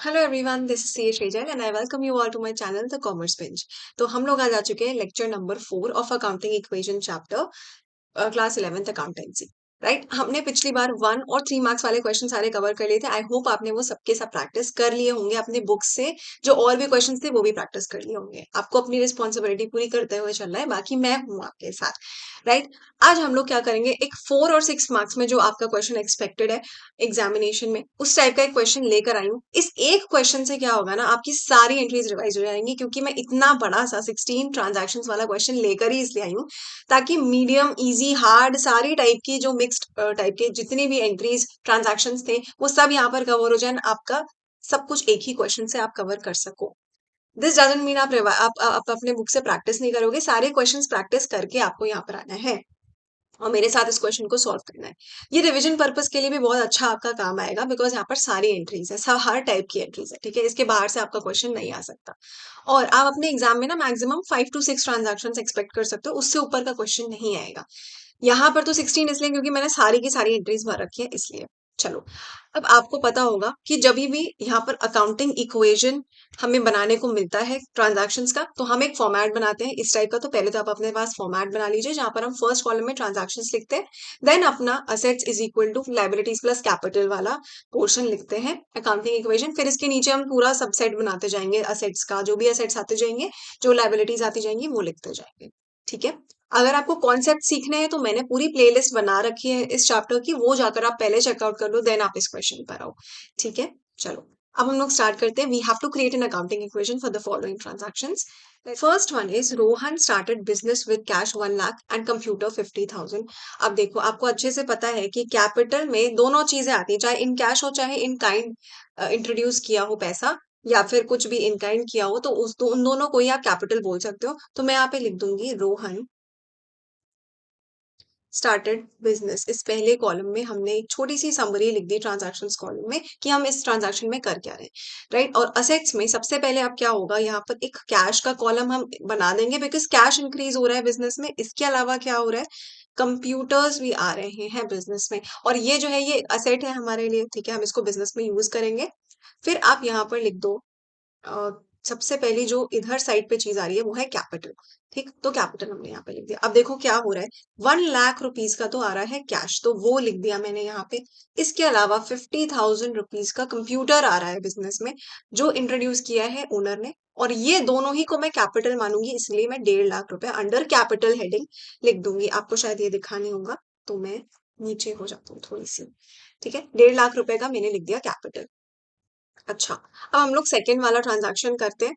Hello everyone, this is C Shreejal and I welcome you all to my channel the commerce bench. तो हम लोग आज आ चुके हैं lecture number 4 of accounting equation chapter, class 11th accountancy. Right, हमने पिछली बार 1 और 3 मार्क्स वाले क्वेश्चन सारे कवर कर लिए थे। आई होप आपने वो सबके सब प्रैक्टिस कर लिए होंगे अपने बुक से। जो और भी क्वेश्चन थे वो भी प्रैक्टिस कर लिए होंगे। आपको अपनी रिस्पॉन्सिबिलिटी पूरी करते हुए चलना है, बाकी मैं हूँ आपके साथ। राइट, आज हम लोग क्या करेंगे, एक 4 और 6 मार्क्स में जो आपका क्वेश्चन एक्सपेक्टेड है एग्जामिनेशन में, उस टाइप का एक क्वेश्चन लेकर आई हूँ। इस एक क्वेश्चन से क्या होगा ना, आपकी सारी एंट्रीज रिवाइज हो जाएंगी, क्योंकि मैं इतना बड़ा सा 16 ट्रांजैक्शन वाला क्वेश्चन लेकर ही इसलिए आई हूँ ताकि मीडियम, इजी, हार्ड सारी टाइप की जो मिक्स्ड टाइप के जितनी भी एंट्रीज ट्रांजैक्शंस थे वो सब यहाँ पर कवर हो जाए। आपका सब कुछ एक ही क्वेश्चन से आप कवर कर सको। दिस डजंट मीन आप अपने बुक से प्रैक्टिस नहीं करोगे। सारे क्वेश्चंस प्रैक्टिस करके आपको यहाँ पर आना है और मेरे साथ इस क्वेश्चन को सॉल्व करना है। ये रिवीजन पर्पस के लिए भी बहुत अच्छा आपका काम आएगा, बिकॉज यहाँ पर सारी एंट्रीज है, सब हर टाइप की एंट्रीज है। ठीक है, इसके बाहर से आपका क्वेश्चन नहीं आ सकता। और आप अपने एग्जाम में ना मैक्सिमम 5 to 6 ट्रांजैक्शन एक्सपेक्ट कर सकते हो, उससे ऊपर का क्वेश्चन नहीं आएगा। यहाँ पर तो 16 इसलिए क्योंकि मैंने सारी की सारी एंट्रीज भर रखी है, इसलिए। चलो, अब आपको पता होगा कि जब भी यहाँ पर अकाउंटिंग इक्वेशन हमें बनाने को मिलता है ट्रांजैक्शंस का, तो हम एक फॉर्मेट बनाते हैं इस टाइप का। तो पहले तो आप अपने पास फॉर्मेट बना लीजिए, जहां पर हम फर्स्ट कॉलम में ट्रांजैक्शंस लिखते हैं, देन अपना assets is equal to liabilities plus capital वाला पोर्शन लिखते हैं अकाउंटिंग इक्वेशन। फिर इसके नीचे हम पूरा सबसेट बनाते जाएंगे असेट्स का, जो भी असेट्स आते जाएंगे, जो लायबिलिटीज आती जाएंगी, वो लिखते जाएंगे। ठीक है, अगर आपको कॉन्सेप्ट सीखने हैं तो मैंने पूरी प्लेलिस्ट बना रखी है इस चैप्टर की, वो जाकर आप पहले चेकआउट कर लो, देन आप इस क्वेश्चन पर आओ। ठीक है, चलो अब हम लोग स्टार्ट करते हैं। We have to create an accounting equation for the following transactions. First one is Rohan started business with cash 1 lakh and computer 50,000। अब देखो, आपको अच्छे से पता है कि कैपिटल में दोनों चीजें आती हैं, चाहे इन कैश हो चाहे इन काइंड इंट्रोड्यूस किया हो पैसा, या फिर कुछ भी इन काइंड किया हो, तो उन दोनों को ही आप कैपिटल बोल सकते हो। तो मैं यहाँ पे लिख दूंगी रोहन स्टार्टेड बिजनेस। इस पहले कॉलम में हमने एक छोटी सी समरी लिख दी ट्रांजैक्शंस कॉलम में कि हम इस ट्रांजैक्शन में कर क्या रहे हैं। राइट, और असेट्स में सबसे पहले अब क्या होगा, यहाँ पर एक कैश का कॉलम हम बना देंगे, बिकॉज कैश इंक्रीज हो रहा है बिजनेस में। इसके अलावा क्या हो रहा है, कंप्यूटर्स भी आ रहे हैं बिजनेस में, और ये जो है ये असेट है हमारे लिए। ठीक है, हम इसको बिजनेस में यूज करेंगे। फिर आप यहाँ पर लिख दो, अ, सबसे पहली जो इधर साइड पे चीज आ रही है वो है कैपिटल। ठीक, तो कैपिटल हमने यहाँ पे लिख दिया। अब देखो क्या हो रहा है, 1 लाख रुपीज का तो आ रहा है कैश, तो वो लिख दिया मैंने यहाँ पे। इसके अलावा 50,000 रुपीज का कंप्यूटर आ रहा है बिजनेस में, जो इंट्रोड्यूस किया है ओनर ने, और ये दोनों ही को मैं कैपिटल मानूंगी, इसलिए मैं 1.5 लाख रुपए अंडर कैपिटल हेडिंग लिख दूंगी। आपको शायद ये दिखा नहीं होगा, तो मैं नीचे हो जाती हूँ थोड़ी सी। ठीक है, 1.5 लाख रुपए का मैंने लिख दिया कैपिटल। अच्छा, अब हम लोग सेकेंड वाला ट्रांजैक्शन करते हैं।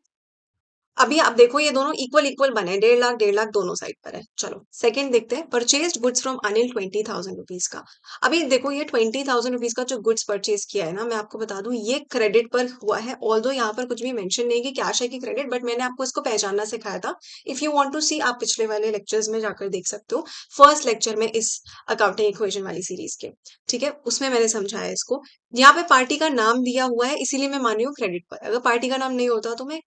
अभी आप देखो ये दोनों इक्वल इक्वल बने, 1.5 लाख दोनों साइड पर है। चलो सेकंड देखते हैं। Purchase goods from Anil 20,000 rupees का। अभी देखो ये 20,000 रुपीज का जो गुड्स परचेज किया है ना, मैं आपको बता दूं ये क्रेडिट पर हुआ है। ऑल्दो यहाँ पर कुछ भी मेंशन नहीं कि कैश है कि क्रेडिट, बट मैंने आपको इसको पहचानना सिखाया था। इफ यू वांट टू सी, आप पिछले वाले लेक्चर्स में जाकर देख सकते हो, फर्स्ट लेक्चर में इस अकाउंटिंग इक्वेशन वाली सीरीज के। ठीक है, उसमें मैंने समझाया इसको। यहाँ पे पार्टी का नाम दिया हुआ है, इसीलिए मैं मान रही हूँ क्रेडिट पर। अगर पार्टी का नाम नहीं होता तो मैं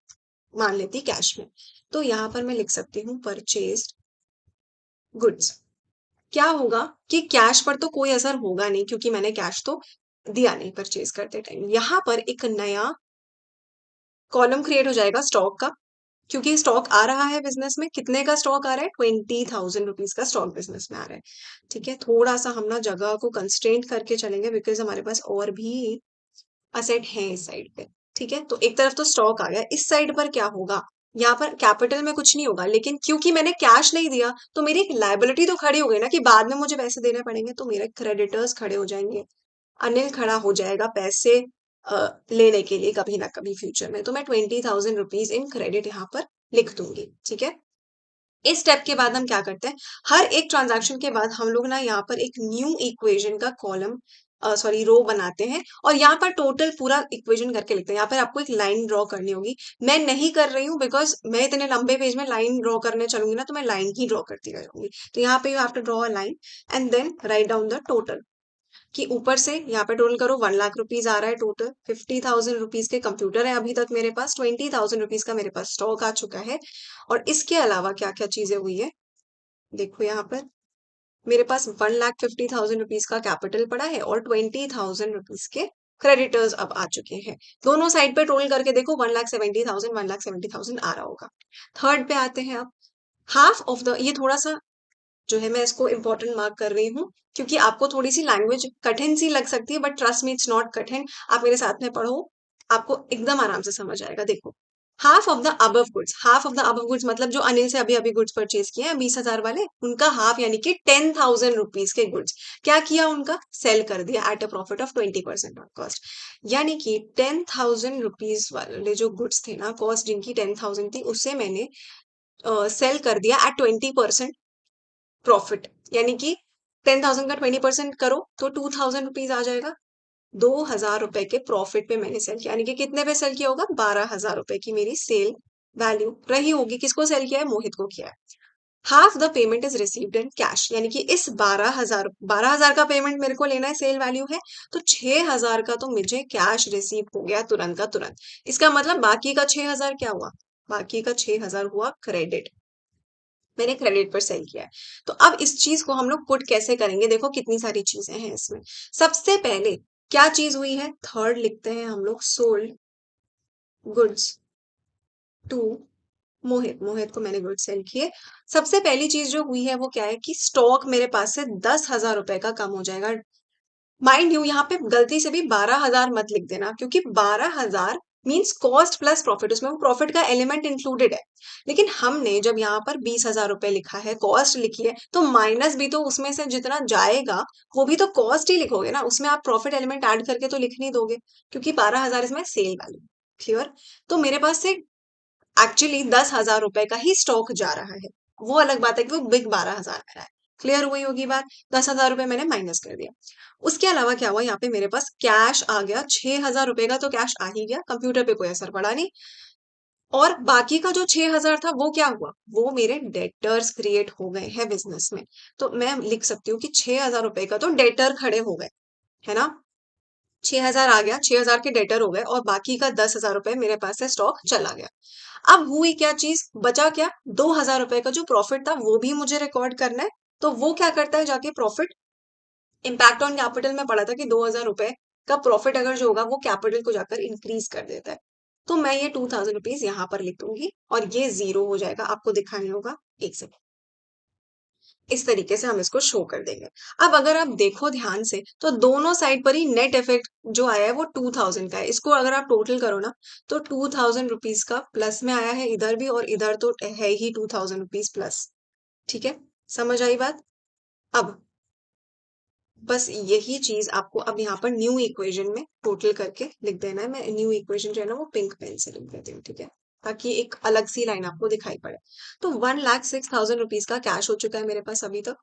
मान लेती कैश में। तो यहां पर मैं लिख सकती हूँ परचेस्ड गुड्स। क्या होगा कि कैश पर तो कोई असर होगा नहीं, क्योंकि मैंने कैश तो दिया नहीं परचेज करते टाइम। यहां पर एक नया कॉलम क्रिएट हो जाएगा स्टॉक का, क्योंकि स्टॉक आ रहा है बिजनेस में। कितने का स्टॉक आ रहा है, 20,000 रुपीज का स्टॉक बिजनेस में आ रहा है। ठीक है, थोड़ा सा हम ना जगह को कंस्ट्रेंट करके चलेंगे, बिकॉज हमारे पास और भी असेट है इस साइड पे। ठीक है, तो एक तरफ तो स्टॉक आ गया, इस साइड पर क्या होगा, यहाँ पर कैपिटल में कुछ नहीं होगा, लेकिन क्योंकि मैंने कैश नहीं दिया तो मेरी एक लायबिलिटी तो खड़ी हो गई ना, कि बाद में मुझे पैसे देने पड़ेंगे, तो मेरे क्रेडिटर्स खड़े हो जाएंगे। अनिल खड़ा हो जाएगा पैसे लेने के लिए कभी ना कभी फ्यूचर में। तो मैं 20,000 रुपीज इन क्रेडिट यहाँ पर लिख दूंगी। ठीक है, इस स्टेप के बाद हम क्या करते हैं, हर एक ट्रांजैक्शन के बाद हम लोग ना यहाँ पर एक न्यू इक्वेशन का कॉलम, सॉरी रो बनाते हैं, और यहाँ पर टोटल पूरा इक्वेशन करके लिखते हैं। यहाँ पर आपको एक लाइन ड्रॉ करनी होगी। मैं नहीं कर रही हूँ, बिकॉज मैं इतने लंबे पेज में लाइन ड्रॉ करने चलूंगी ना, तो मैं लाइन ही ड्रॉ करती रहूंगी। तो यहाँ पे you have to draw a line and then write down the total, कि ऊपर से यहाँ पे टोटल करो, 1 लाख रुपीज आ रहा है टोटल, 50,000 रुपीज के कंप्यूटर है अभी तक मेरे पास, 20,000 रुपीज का मेरे पास स्टॉक आ चुका है, और इसके अलावा क्या क्या चीजें हुई है देखो। यहाँ पर मेरे पास 1,50,000 रुपीज का कैपिटल पड़ा है और 20,000 रुपीज के क्रेडिटर्स अब आ चुके हैं। दोनों साइड पे टोटल करके देखो 1,70,000 1,70,000 आ रहा होगा। थर्ड पे आते हैं अब, हाफ ऑफ द, ये थोड़ा सा जो है मैं इसको इंपॉर्टेंट मार्क कर रही हूँ क्योंकि आपको थोड़ी सी लैंग्वेज कठिन सी लग सकती है, but trust me it's not कठिन। आप मेरे साथ में पढ़ो, आपको एकदम आराम से समझ आएगा। देखो, half of the above goods, half of the above goods मतलब जो अनिल से अभी अभी गुड्स परचेज किए हैं 20,000 वाले, उनका हाफ यानी कि 10,000 रुपीज के गुड्स क्या किया, उनका सेल कर दिया at a profit of 20% on cost. यानी कि 10,000 रुपीज वाले जो गुड्स थे ना, कॉस्ट जिनकी 10,000 थी, उससे मैंने सेल कर दिया एट 20% प्रॉफिट। यानी कि 10,000 का 20% करो तो 2,000 रुपीज आ जाएगा। 2,000 रुपए के प्रॉफिट पे मैंने सेल किया, यानी कि कितने पे सेल किया होगा, 12,000 रुपए की मेरी सेल वैल्यू रही होगी। किसको सेल किया है, मोहित को किया है। Half the payment is received in cash, यानी कि इस 12,000 का पेमेंट मेरे को लेना है, सेल वैल्यू है, तो 6,000 का तो मुझे कैश रिसीव हो गया तुरंत का तुरंत। इसका मतलब बाकी का 6,000 क्या हुआ, बाकी का 6,000 हुआ क्रेडिट, मैंने क्रेडिट पर सेल किया है। तो अब इस चीज को हम लोग पुट कैसे करेंगे, देखो कितनी सारी चीजें हैं इसमें। सबसे पहले क्या चीज हुई है, थर्ड लिखते हैं हम लोग, सोल्ड गुड्स टू मोहित, मोहित को मैंने गुड्स सेल किए। सबसे पहली चीज जो हुई है वो क्या है कि स्टॉक मेरे पास से 10,000 रुपए का कम हो जाएगा। माइंड यू यहाँ पे गलती से भी 12,000 मत लिख देना, क्योंकि 12,000 मीन्स कॉस्ट प्लस प्रॉफिट, उसमें वो प्रॉफिट का एलिमेंट इंक्लूडेड है। लेकिन हमने जब यहाँ पर 20,000 रुपए लिखा है, कॉस्ट लिखी है, तो माइनस भी तो उसमें से जितना जाएगा वो भी तो कॉस्ट ही लिखोगे ना, उसमें आप प्रॉफिट एलिमेंट ऐड करके तो लिख नहीं दोगे, क्योंकि 12,000 इसमें सेल वैल्यू। क्लियर। तो मेरे पास से एक्चुअली 10,000 रुपए का ही स्टॉक जा रहा है, वो अलग बात है कि वो बिग 12,000 में रहा है। क्लियर हुई होगी बात, 10,000 रुपए मैंने माइनस कर दिया। उसके अलावा क्या हुआ, यहाँ पे मेरे पास कैश आ गया, 6,000 रुपए का तो कैश आ ही गया, कंप्यूटर पे कोई असर पड़ा नहीं। और बाकी का जो 6,000 था वो क्या हुआ, वो मेरे डेटर्स क्रिएट हो गए हैं बिजनेस में। तो मैं लिख सकती हूँ कि 6,000 रुपए का तो डेटर खड़े हो गए, है ना। 6,000 आ गया, 6,000 के डेटर हो गए, और बाकी का 10,000 रुपए मेरे पास से स्टॉक चला गया। अब हुई क्या चीज, बचा क्या, 2,000 रुपए का जो प्रॉफिट था वो भी मुझे रिकॉर्ड करना है। तो वो क्या करता है, जाके प्रॉफिट इम्पैक्ट ऑन कैपिटल में पढ़ा था कि 2,000 रुपए का प्रॉफिट अगर जो होगा वो कैपिटल को जाकर इंक्रीज कर देता है। तो मैं ये 2,000 रुपीज यहाँ पर लिख दूंगी और ये जीरो हो जाएगा, आपको दिखाने होगा, एक सेकंड। इस तरीके से हम इसको शो कर देंगे। अब अगर आप देखो ध्यान से तो दोनों साइड पर ही नेट इफेक्ट जो आया है वो 2,000 का है। इसको अगर आप टोटल करो ना तो 2,000 रुपीज का प्लस में आया है इधर भी, और इधर तो है ही 2,000 रुपीज प्लस। ठीक है, समझ आई बात। अब बस यही चीज आपको अब यहाँ पर न्यू इक्वेशन में टोटल करके लिख देना है। मैं न्यू इक्वेशन जो है ना वो पिंक पेन से लिख देती हूँ, ठीक है, ताकि एक अलग सी लाइन आपको दिखाई पड़े। तो 1,06,000 रुपीज का कैश हो चुका है मेरे पास अभी तक।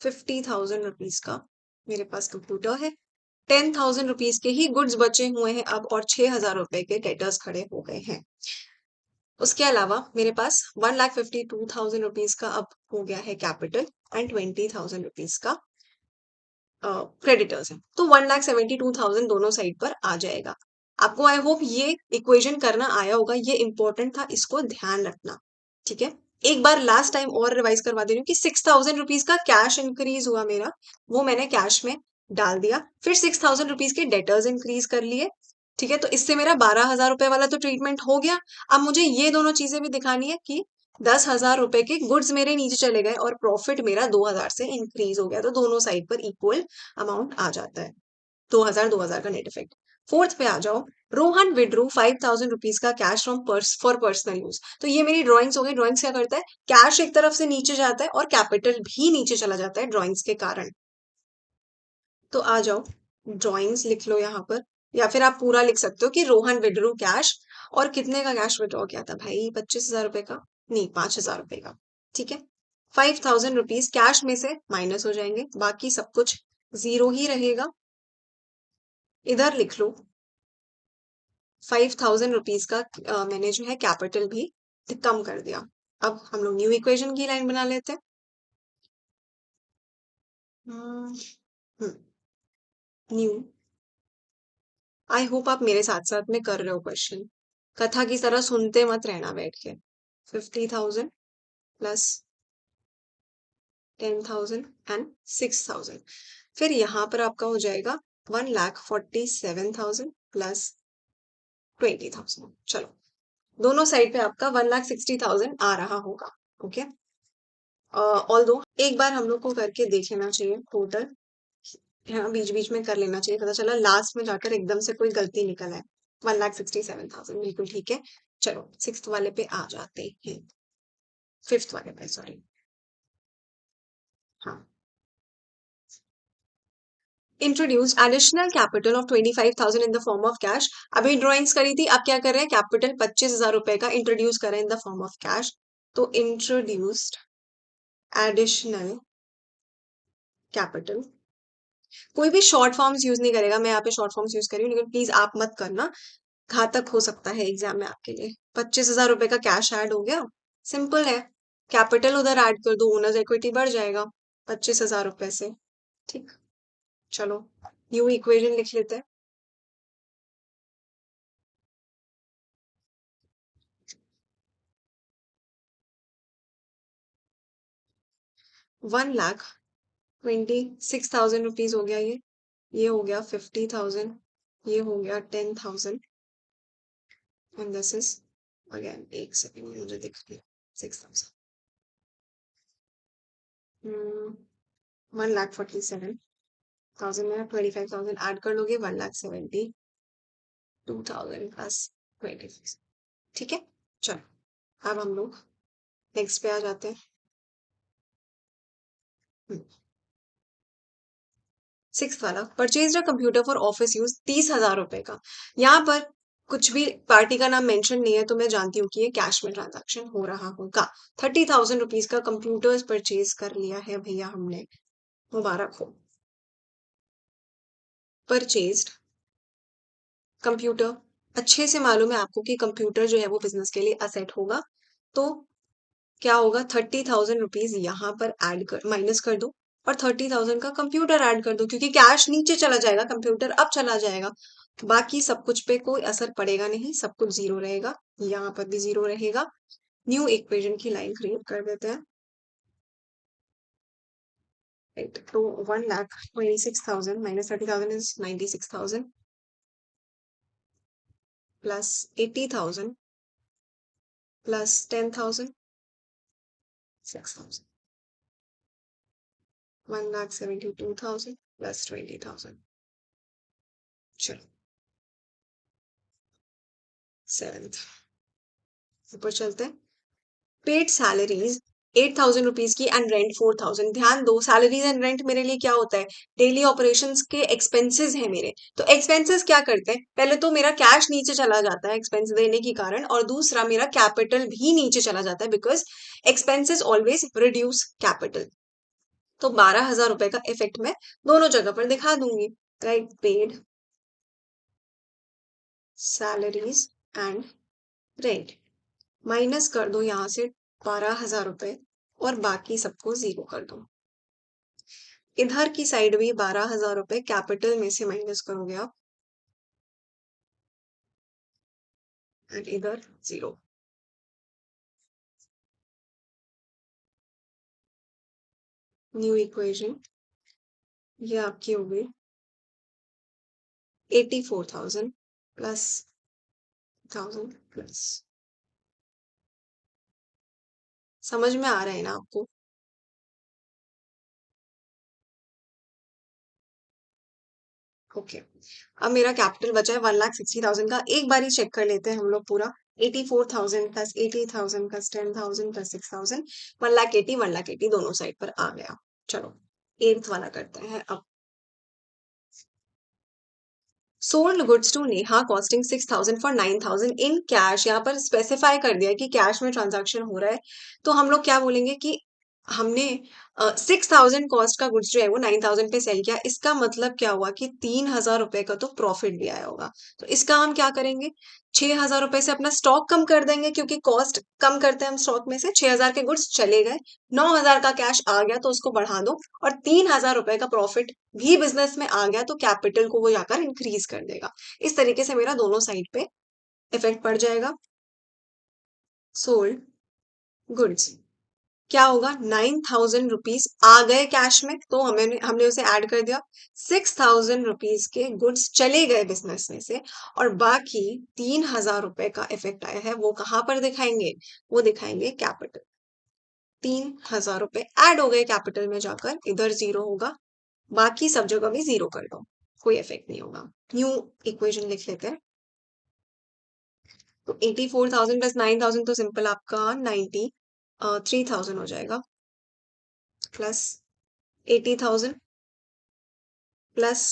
50,000 रुपीज का मेरे पास कंप्यूटर है। 10,000 रुपीज के ही गुड्स बचे हुए हैं अब, और 6,000 रुपए के डेटर्स खड़े हो गए हैं। उसके अलावा मेरे पास 1,52,000 रुपीज का अब हो गया है कैपिटल, एंड 20,000 रुपीज का क्रेडिटर्स है। तो 1,72,000 दोनों साइड पर आ जाएगा। आपको आई होप ये इक्वेशन करना आया होगा, ये इंपॉर्टेंट था, इसको ध्यान रखना। ठीक है, एक बार लास्ट टाइम और रिवाइज करवा दे रही हूँ कि 6,000 रुपीज का कैश इंक्रीज हुआ मेरा, वो मैंने कैश में डाल दिया। फिर 6,000 रुपीज के डेटर्स इंक्रीज कर लिए। ठीक है, तो इससे मेरा 12,000 रुपए वाला तो ट्रीटमेंट हो गया। अब मुझे ये दोनों चीजें भी दिखानी है कि 10,000 रुपए के गुड्स मेरे नीचे चले गए और प्रॉफिट मेरा 2,000 से इंक्रीज हो गया, तो दोनों साइड पर इक्वल अमाउंट आ जाता है। 2,000 का नेट इफेक्ट। फोर्थ पे आ जाओ, रोहन विड्रू 5,000 रुपीज का cash from for personal use. तो ये मेरी ड्राइंग्स हो गई। ड्राइंग्स क्या करता है, कैश एक तरफ से नीचे जाता है और कैपिटल भी नीचे चला जाता है ड्राइंग्स के कारण। तो आ जाओ, ड्राइंग्स लिख लो यहाँ पर, या फिर आप पूरा लिख सकते हो कि रोहन विड्रू कैश, और कितने का कैश विड्रॉ किया था भाई, 25,000 रुपए का, नहीं 5,000 रुपए का। ठीक है, 5,000 रुपीज कैश में से माइनस हो जाएंगे, बाकी सब कुछ जीरो ही रहेगा। इधर लिख लो 5,000 रुपीज का मैंने जो है कैपिटल भी कम कर दिया। अब हम लोग न्यू इक्वेशन की लाइन बना लेते हैं। न्यू, आई होप आप मेरे साथ साथ में कर रहे हो क्वेश्चन, कथा की तरह सुनते मत रहना बैठ के। 50,000 प्लस 10,000 एंड 6,000, फिर यहाँ पर आपका हो जाएगा 1,47,000 प्लस 20,000। चलो, दोनों साइड पे आपका 1,60,000 आ रहा होगा। ओके, ऑल दो एक बार हम लोग को करके देख लेना चाहिए टोटल, हाँ बीच बीच में कर लेना चाहिए, पता चला लास्ट में जाकर एकदम से कोई गलती निकल आए। 1,67,000 बिल्कुल ठीक है। चलो सिक्स्थ वाले पे आ जाते हैं, फिफ्थ वाले पे सॉरी। हाँ, introduce additional capital of 25,000 in the form of cash. अभी ड्रॉइंग्स करी थी, अब क्या कर रहे हैं, कैपिटल 25,000 रुपए का इंट्रोड्यूस करें in the form of cash. तो इंट्रोड्यूस्ड एडिशनल कैपिटल, कोई भी शॉर्ट फॉर्म्स यूज नहीं करेगा, मैं यहाँ पे शॉर्ट फॉर्म्स यूज कर रही हूँ, लेकिन प्लीज आप मत करना, घातक हो सकता है एग्जाम में आपके लिए। 25,000 रुपए का कैश ऐड हो गया, सिंपल है, कैपिटल उधर ऐड कर दो, ओनर्स इक्विटी बढ़ जाएगा 25,000 रुपए से। ठीक, चलो न्यू इक्वेशन लिख लेते हैं। 1,26,000 रुपीज हो गया ये हो गया 50,000, ये हो गया 10,000, एंड दिस इज अगेन, एक सेकंड मुझे दिख रही 6,000। 1,47,000 में 25,000 ऐड कर लोगे, 1,72,000 प्लस 20। ठीक है, चलो अब हम लोग नेक्स्ट पे आ जाते हैं। सिक्स वाला, purchase a computer for office use, 30,000 रुपए का। यहाँ पर कुछ भी पार्टी का नाम मेंशन नहीं है, तो मैं जानती हूँ कि ये कैश में ट्रांजैक्शन हो रहा होगा। 30,000 रुपीज का कंप्यूटर्स परचेज कर लिया है भैया हमने, मुबारक हो। परचेज्ड कंप्यूटर, अच्छे से मालूम है आपको कि कंप्यूटर जो है वो बिजनेस के लिए असेट होगा, तो क्या होगा, 30,000 रुपीज यहाँ पर ऐड कर माइनस कर दो, और 30,000 का कंप्यूटर ऐड कर दो, क्योंकि कैश नीचे चला जाएगा, कंप्यूटर अब चला जाएगा। बाकी सब कुछ पे कोई असर पड़ेगा नहीं, सब कुछ जीरो रहेगा, यहाँ पर भी जीरो रहेगा। न्यू इक्वेशन की लाइन क्रिएट कर देते हैं। राइट, तो 1,26,000 minus 30,000 is 96,000 plus 80,000 plus 10,000 6,000, 1,72,000 plus 20,000। चलो सेवेंथ ऊपर चलते हैं। पेड सैलरीज 8,000 रुपीज की एंड रेंट 4,000। ध्यान दो, सैलरीज एंड रेंट मेरे लिए क्या होता है, डेली ऑपरेशंस के एक्सपेंसेस है मेरे। तो एक्सपेंसेस क्या करते हैं, पहले तो मेरा कैश नीचे चला जाता है एक्सपेंस देने के कारण, और दूसरा मेरा कैपिटल भी नीचे चला जाता है, because expenses always reduce capital. तो 12,000 रुपए का इफेक्ट मैं दोनों जगह पर दिखा दूंगी। Right, paid salaries and rent, minus कर दो यहाँ से 12,000 रुपए, और बाकी सबको जीरो कर दो। इधर की साइड भी 12,000 रुपए कैपिटल में से माइनस करोगे आप, एंड इधर जीरो। न्यू इक्वेशन ये आपकी हो गई 84,000 प्लस 1,000 प्लस, समझ में आ रहा है ना आपको। ओके, अब मेरा कैपिटल बचा है 1,60,000 का, एक बार ही चेक कर लेते हैं हम लोग पूरा। 84,000 प्लस 80,000 प्लस 10,000 प्लस 6,000, 1,80,000 1,80,000 दोनों साइड पर आ गया। चलो एट्थ वाला करते हैं अब। Sold goods to Neha costing 6,000 for 9,000 in cash. यहाँ पर स्पेसिफाई कर दिया है कि कैश में ट्रांजैक्शन हो रहा है, तो हम लोग क्या बोलेंगे कि हमने 6,000 कॉस्ट का गुड्स जो है वो 9,000 पे सेल किया। इसका मतलब क्या हुआ कि 3,000 रुपए का तो प्रॉफिट भी आया होगा। तो इसका हम क्या करेंगे, 6,000 रुपए से अपना स्टॉक कम कर देंगे, क्योंकि कॉस्ट कम करते हैं हम स्टॉक में से। 6,000 के गुड्स चले गए, 9,000 का कैश आ गया तो उसको बढ़ा दो, और 3,000 रुपए का प्रॉफिट भी बिजनेस में आ गया, तो कैपिटल को वो जाकर इंक्रीज कर देगा। इस तरीके से मेरा दोनों साइड पे इफेक्ट पड़ जाएगा। सोल्ड गुड्स क्या होगा, 9,000 रुपीज आ गए कैश में, तो हमने उसे ऐड कर दिया। 6,000 रुपीज के गुड्स चले गए बिजनेस में से, और बाकी 3,000 रुपए का इफेक्ट आया है, वो कहां पर दिखाएंगे, वो दिखाएंगे कैपिटल। 3,000 रुपए ऐड हो गए कैपिटल में जाकर, इधर जीरो होगा, बाकी सब जगह भी जीरो कर दो, कोई इफेक्ट नहीं होगा। न्यू इक्वेशन लिख लेते हैं। तो 84,000 प्लस 9,000 तो सिंपल आपका 3,000 हो जाएगा, प्लस 80,000 प्लस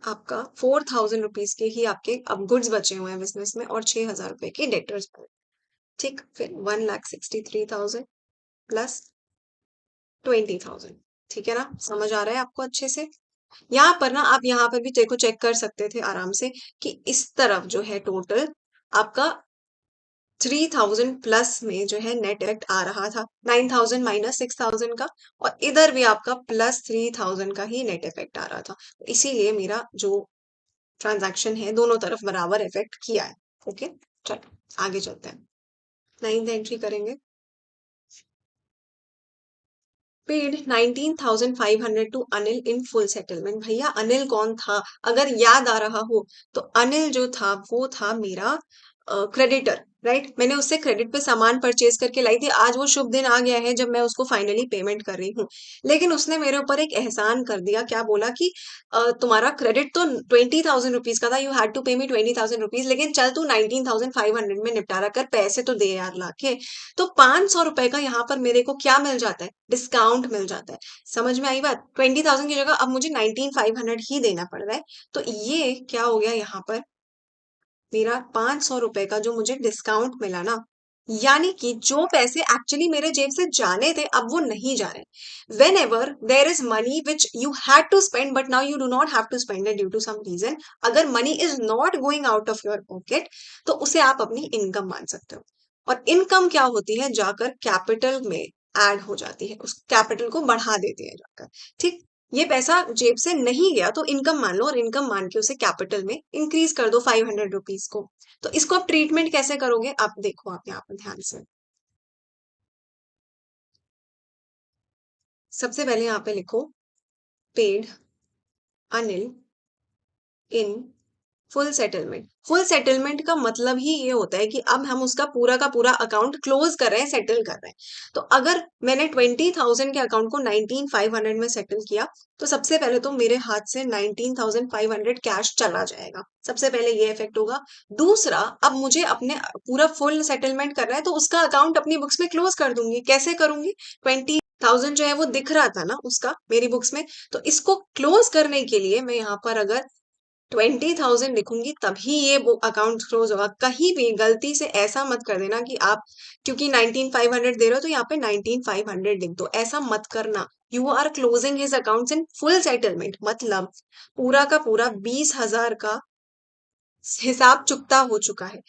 आपका 4,000 रुपीज के ही आपके अब गुड्स बचे हुए हैं बिजनेस में, और 6,000 रुपए की डेटर्स पर। ठीक, फिर 1,63,000 प्लस 20,000। ठीक है ना, समझ आ रहा है आपको अच्छे से? यहाँ पर ना आप यहाँ पर भी देखो, चेक कर सकते थे आराम से कि इस तरफ जो है टोटल आपका 3,000 प्लस में जो है नेट इफेक्ट आ रहा था, 9,000 माइनस 6,000 का, और इधर भी आपका प्लस 3,000 का ही नेट इफेक्ट आ रहा था। इसीलिए मेरा जो ट्रांजैक्शन है दोनों तरफ बराबर इफेक्ट किया है। ओके, चलो आगे चलते हैं। 9th एंट्री करेंगे। Paid 19,500 to Anil in full settlement. भैया अनिल कौन था, अगर याद आ रहा हो तो अनिल जो था वो था मेरा क्रेडिटर, राइट। मैंने उससे क्रेडिट पे सामान परचेज करके लाई थी। आज वो शुभ दिन आ गया है जब मैं उसको फाइनली पेमेंट कर रही हूँ, लेकिन उसने मेरे ऊपर एक एहसान कर दिया। क्या बोला कि तुम्हारा क्रेडिट तो 20,000 रुपीज का था, यू हैड टू पे मी 20,000 रुपीज, लेकिन चल तू 19,500 में निपटारा कर, पैसे तो दे यार लाके। तो 500 रुपए का यहाँ पर मेरे को क्या मिल जाता है, डिस्काउंट मिल जाता है। समझ में आई बात? 20,000 की जगह अब मुझे 19,500 ही देना पड़ रहा है। तो ये क्या हो गया यहाँ पर, मेरा 500 रुपए का जो मुझे डिस्काउंट मिला ना, यानी कि जो पैसे एक्चुअली मेरे जेब से जाने थे अब वो नहीं जा रहे। Whenever there is money which you had to spend but now you do not have to spend it due to some reason, अगर money is not going out of your pocket, तो उसे आप अपनी income मान सकते हो। और income क्या होती है, जाकर कैपिटल में ऐड हो जाती है, उस कैपिटल को बढ़ा देती है जाकर। ठीक, ये पैसा जेब से नहीं गया तो इनकम मान लो, और इनकम मान के उसे कैपिटल में इंक्रीज कर दो 500 रुपीज को। तो इसको आप ट्रीटमेंट कैसे करोगे, आप देखो, आप यहाँ पर ध्यान से। सबसे पहले यहाँ पे लिखो, paid Anil in full settlement. Full settlement का मतलब ही ये होता है कि अब हम उसका पूरा का पूरा अकाउंट क्लोज कर रहे हैं, सेटल कर रहे हैं। तो अगर मैंने 20,000 के अकाउंट को 19,500 में सेटल किया, तो सबसे पहले तो मेरे हाथ से 19,500 कैश चला जाएगा, सबसे पहले ये इफेक्ट होगा। दूसरा, अब मुझे अपने पूरा फुल सेटलमेंट करना है, तो उसका अकाउंट अपनी बुक्स में क्लोज कर दूंगी। कैसे करूंगी, 20,000 जो है वो दिख रहा था ना उसका मेरी बुक्स में, तो इसको क्लोज करने के लिए मैं यहाँ पर अगर 20,000 लिखूंगी तभी ये बुक अकाउंट क्लोज होगा। कहीं भी गलती से ऐसा मत कर देना कि आप क्योंकि 19,500 दे रहे हो तो यहाँ पे 19,500 लिख दो, ऐसा मत करना। You are closing his accounts in full settlement, मतलब पूरा का पूरा 20,000 का हिसाब चुकता हो चुका है।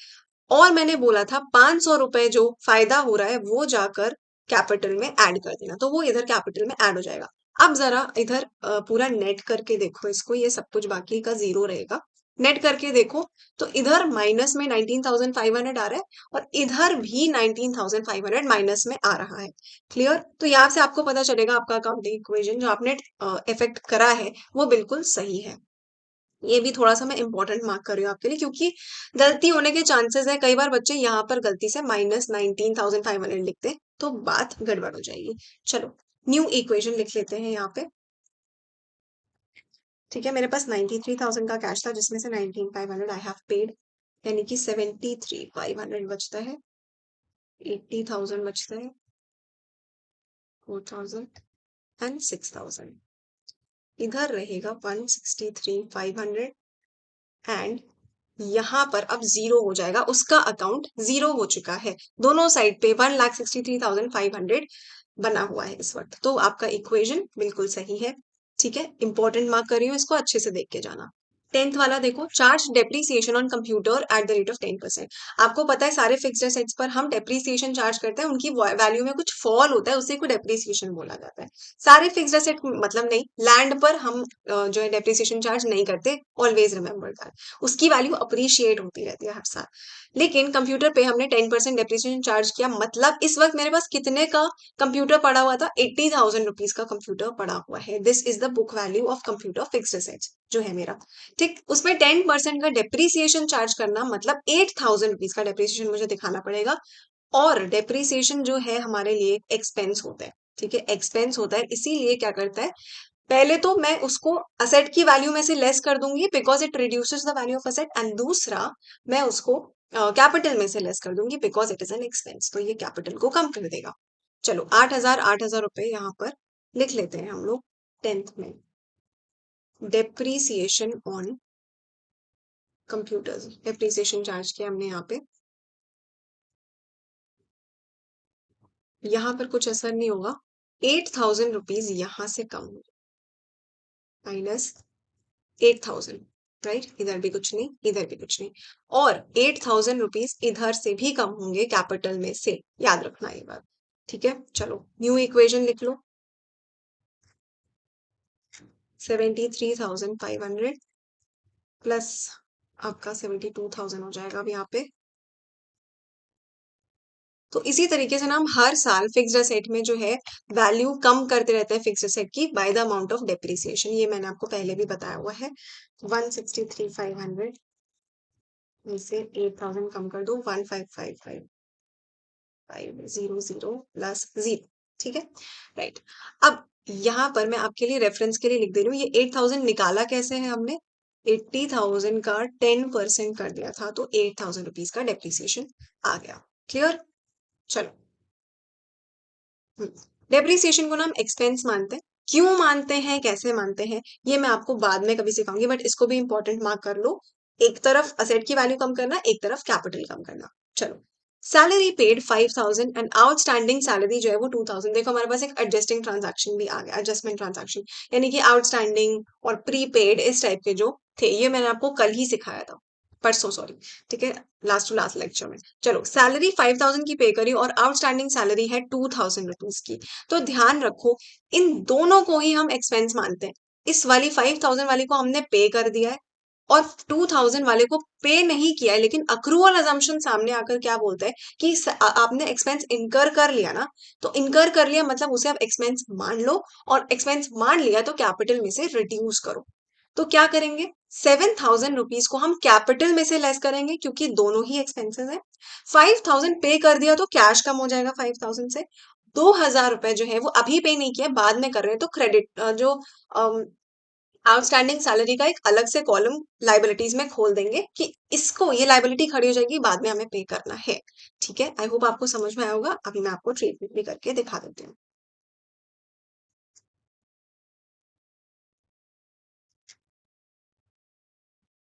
और मैंने बोला था 500 रुपए जो फायदा हो रहा है वो जाकर कैपिटल में ऐड कर देना, तो वो इधर कैपिटल में ऐड हो जाएगा। अब जरा इधर पूरा नेट करके देखो इसको, ये सब कुछ बाकी का जीरो रहेगा। नेट करके देखो, तो इधर माइनस में 19,500 आ रहा है, और इधर भी 19,500 माइनस में आ रहा है। क्लियर? तो यहाँ से आपको पता चलेगा आपका अकाउंटिंग इक्वेशन जो आपने इफेक्ट करा है वो बिल्कुल सही है। ये भी थोड़ा सा मैं इंपॉर्टेंट मार्क कर रही हूँ आपके लिए, क्योंकि गलती होने के चांसेस है। कई बार बच्चे यहाँ पर गलती से -19,500 लिखते हैं, तो बात गड़बड़ हो जाएगी। चलो न्यू इक्वेशन लिख लेते हैं यहाँ पे। ठीक है, मेरे पास 93,000 का कैश था, जिसमें से 19,500 आई हैव पेड, यानी कि 73,500 बचता है, 80,000 बचता है, 4,000 एंड 6,000। इधर रहेगा 163,500, एंड यहाँ पर अब जीरो हो जाएगा, उसका अकाउंट जीरो हो चुका है। दोनों साइड पे 1,63,500 बना हुआ है इस वक्त। तो आपका इक्वेशन बिल्कुल सही है। ठीक है, इंपॉर्टेंट मार्क कर रही हूँ इसको, अच्छे से देख के जाना। 10th वाला देखो, charge depreciation on computer at the rate of 10%। आपको पता है सारे फिक्स्ड एसेट्स पर हम डेप्रीसिएशन चार्ज करते हैं, उनकी वैल्यू में कुछ फॉल होता है, उसी को डेप्रीसिएशन बोला जाता है। सारे फिक्स्ड एसेट मतलब नहीं, लैंड पर हम जो है डेप्रीसिएशन चार्ज नहीं करते, ऑलवेज रिमेंबर दैट। उसकी वैल्यू अप्रिशिएट होती रहती है हर साल। लेकिन कंप्यूटर पे हमने 10% डेप्रीसिएशन चार्ज किया, मतलब इस वक्त मेरे पास कितने का कंप्यूटर पड़ा हुआ था? 80,000 रुपीज का कंप्यूटर पड़ा हुआ है। This is the book value of computer fixed assets जो है मेरा। ठीक, उसमें 10% का डेप्रीसिएशन चार्ज करना मतलब 8,000 रुपीज का डेप्रीसिएशन मुझे दिखाना पड़ेगा। और डेप्रीसिएशन जो है हमारे लिए एक्सपेंस होता है। ठीक है, एक्सपेंस होता है, इसीलिए क्या करता है, पहले तो मैं उसको असेट की वैल्यू में से लेस कर दूंगी because it reduces the value of asset, and दूसरा मैं उसको कैपिटल में से लेस कर दूंगी because it is an expense, तो ये कैपिटल को कम कर देगा। चलो 8,000 रुपए यहाँ पर लिख लेते हैं हम लोग 10th में। Depreciation on computers, depreciation charge किया हमने यहाँ पे। यहाँ पर कुछ असर नहीं होगा, 8,000 रुपीज यहाँ से कम हो, माइनस 8,000, राइट, इधर भी कुछ नहीं, इधर भी कुछ नहीं, और 8,000 रुपीज इधर से भी कम होंगे कैपिटल में से, याद रखना ये बात। ठीक है, चलो न्यू इक्वेशन लिख लो। 73,500 प्लस आपका 72,000 हो जाएगा अब यहाँ पे। तो इसी तरीके से ना हम हर साल फिक्स्ड एसेट में जो है वैल्यू कम करते रहते हैं फिक्स्ड एसेट की by the amount of depreciation, ये मैंने आपको पहले भी बताया हुआ है। 163,500 में से 8,000 कम कर दो, 15,555,500 प्लस 0। ठीक है, राइट। अब यहाँ पर मैं आपके लिए रेफरेंस के लिए लिख दे रही हूँ, ये 8,000 निकाला कैसे है हमने, 80,000 का 10% कर दिया था, तो 8,000 रुपीज का डेप्रिसिएशन आ गया। क्लियर? चलो, डेप्रिसिएशन को ना हम एक्सपेंस मानते हैं। क्यों मानते हैं, कैसे मानते हैं, ये मैं आपको बाद में कभी सिखाऊंगी, बट इसको भी इंपॉर्टेंट मार्क कर लो। एक तरफ असेट की वैल्यू कम करना, एक तरफ कैपिटल कम करना। चलो, salary paid 5,000 and outstanding salary जो है वो 2,000। देखो हमारे पास एक एडजस्टिंग ट्रांजैक्शन भी आ गया, एडजस्टमेंट ट्रांजैक्शन, यानी कि आउटस्टैंडिंग और प्रीपेड इस टाइप के जो थे, ये मैंने आपको कल ही सिखाया था, परसों सॉरी। ठीक है, लास्ट टू लास्ट लेक्चर में। चलो, सैलरी 5,000 की पे करी और आउटस्टैंडिंग सैलरी है 2,000 रुपीज की, तो ध्यान रखो इन दोनों को ही हम एक्सपेंस मानते हैं। इस वाली 5,000 वाली को हमने पे कर दिया है, और 2,000 वाले को पे नहीं किया है, लेकिन अक्रूवल अजम्पशन सामने आकर क्या बोलता है कि आपने एक्सपेंस इनकर कर लिया ना, तो इनकर कर लिया मतलब उसे आप एक्सपेंस मान लो, और एक्सपेंस मान लिया तो कैपिटल में से रिड्यूस करो। तो क्या करेंगे, 7,000 रुपीज को हम कैपिटल में से लेस करेंगे क्योंकि दोनों ही एक्सपेंसेस है। 5,000 पे कर दिया तो कैश कम हो जाएगा 5,000 से। 2,000 रुपए जो है वो अभी पे नहीं किया, बाद में कर रहे हैं, तो क्रेडिट जो आउटस्टैंडिंग सैलरी का एक अलग से कॉलम लाइबिलिटीज में खोल देंगे कि इसको, ये लाइबिलिटी खड़ी हो जाएगी, बाद में हमें पे करना है। ठीक है, आई होप आपको समझ में आया होगा। अभी मैं आपको ट्रीटमेंट भी करके दिखा देती हूँ।